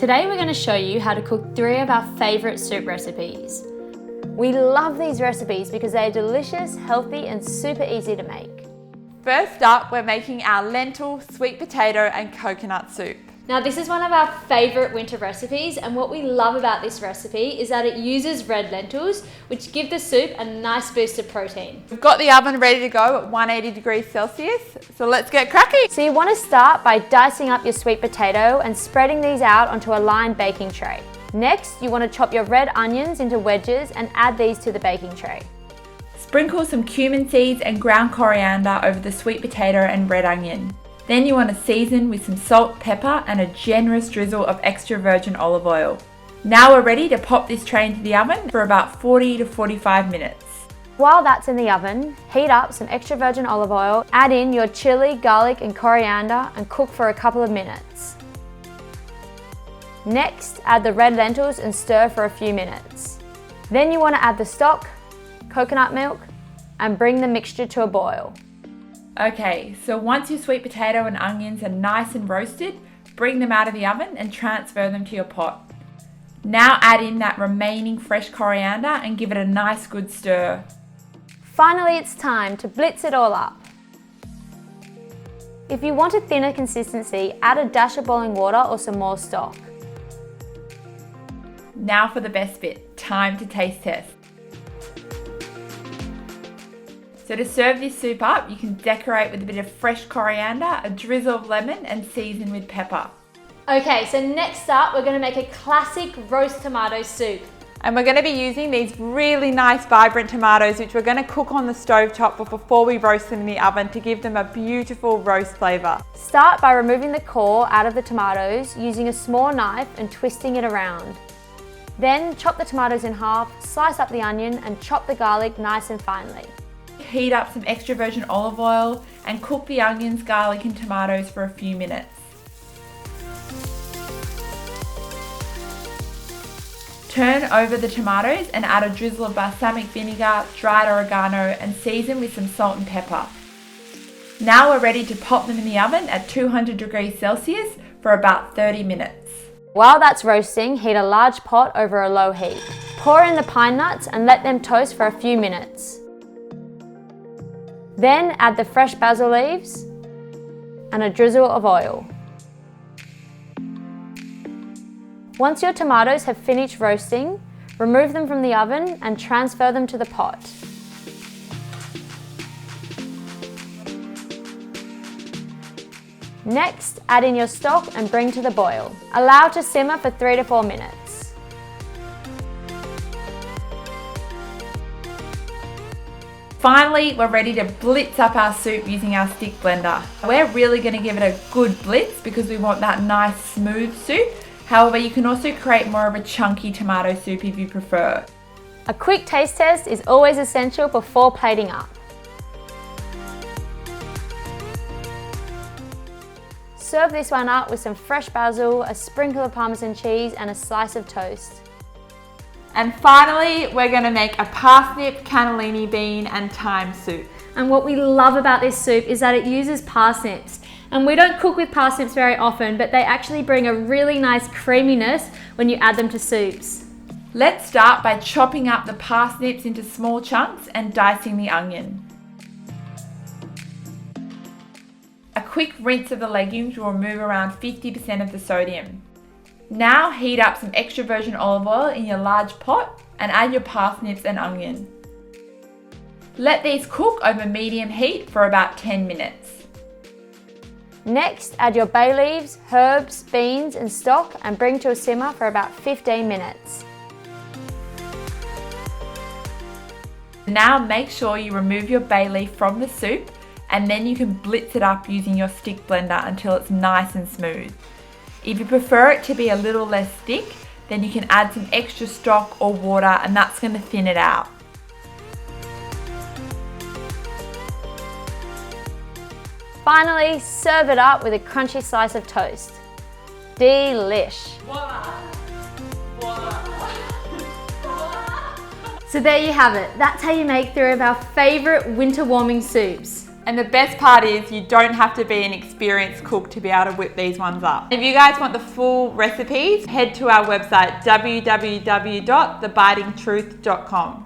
Today we're going to show you how to cook 3 of our favourite soup recipes. We love these recipes because they are delicious, healthy and super easy to make. First up, we're making our lentil, sweet potato and coconut soup. Now this is one of our favourite winter recipes, and what we love about this recipe is that it uses red lentils, which give the soup a nice boost of protein. We've got the oven ready to go at 180 degrees Celsius, so let's get cracking. So you want to start by dicing up your sweet potato and spreading these out onto a lined baking tray. Next, you want to chop your red onions into wedges and add these to the baking tray. Sprinkle some cumin seeds and ground coriander over the sweet potato and red onion. Then you want to season with some salt, pepper and a generous drizzle of extra virgin olive oil. Now we're ready to pop this tray into the oven for about 40 to 45 minutes. While that's in the oven, heat up some extra virgin olive oil, add in your chili, garlic and coriander and cook for a couple of minutes. Next, add the red lentils and stir for a few minutes. Then you want to add the stock, coconut milk and bring the mixture to a boil. Okay, so once your sweet potato and onions are nice and roasted, bring them out of the oven and transfer them to your pot. Now add in that remaining fresh coriander and give it a nice good stir. Finally, it's time to blitz it all up. If you want a thinner consistency, add a dash of boiling water or some more stock. Now for the best bit, time to taste test. So to serve this soup up, you can decorate with a bit of fresh coriander, a drizzle of lemon and season with pepper. Okay, so next up we're going to make a classic roast tomato soup. And we're going to be using these really nice vibrant tomatoes which we're going to cook on the stovetop before we roast them in the oven to give them a beautiful roast flavour. Start by removing the core out of the tomatoes using a small knife and twisting it around. Then chop the tomatoes in half, slice up the onion and chop the garlic nice and finely. Heat up some extra virgin olive oil and cook the onions, garlic and tomatoes for a few minutes. Turn over the tomatoes and add a drizzle of balsamic vinegar, dried oregano and season with some salt and pepper. Now we're ready to pop them in the oven at 200 degrees Celsius for about 30 minutes. While that's roasting, heat a large pot over a low heat. Pour in the pine nuts and let them toast for a few minutes. Then add the fresh basil leaves and a drizzle of oil. Once your tomatoes have finished roasting, remove them from the oven and transfer them to the pot. Next, add in your stock and bring to the boil. Allow to simmer for 3 to 4 minutes. Finally, we're ready to blitz up our soup using our stick blender. We're really going to give it a good blitz because we want that nice smooth soup. However, you can also create more of a chunky tomato soup if you prefer. A quick taste test is always essential before plating up. Serve this one up with some fresh basil, a sprinkle of Parmesan cheese and a slice of toast. And finally, we're going to make a parsnip, cannellini bean and thyme soup. And what we love about this soup is that it uses parsnips. And we don't cook with parsnips very often, but they actually bring a really nice creaminess when you add them to soups. Let's start by chopping up the parsnips into small chunks and dicing the onion. A quick rinse of the legumes will remove around 50% of the sodium. Now heat up some extra virgin olive oil in your large pot and add your parsnips and onion. Let these cook over medium heat for about 10 minutes. Next, add your bay leaves, herbs, beans and stock and bring to a simmer for about 15 minutes. Now make sure you remove your bay leaf from the soup and then you can blitz it up using your stick blender until it's nice and smooth. If you prefer it to be a little less thick, then you can add some extra stock or water and that's going to thin it out. Finally, serve it up with a crunchy slice of toast. Delish! Voila! Voila! So there you have it. That's how you make 3 of our favourite winter warming soups. And the best part is you don't have to be an experienced cook to be able to whip these ones up. If you guys want the full recipes, head to our website www.thebitingtruth.com.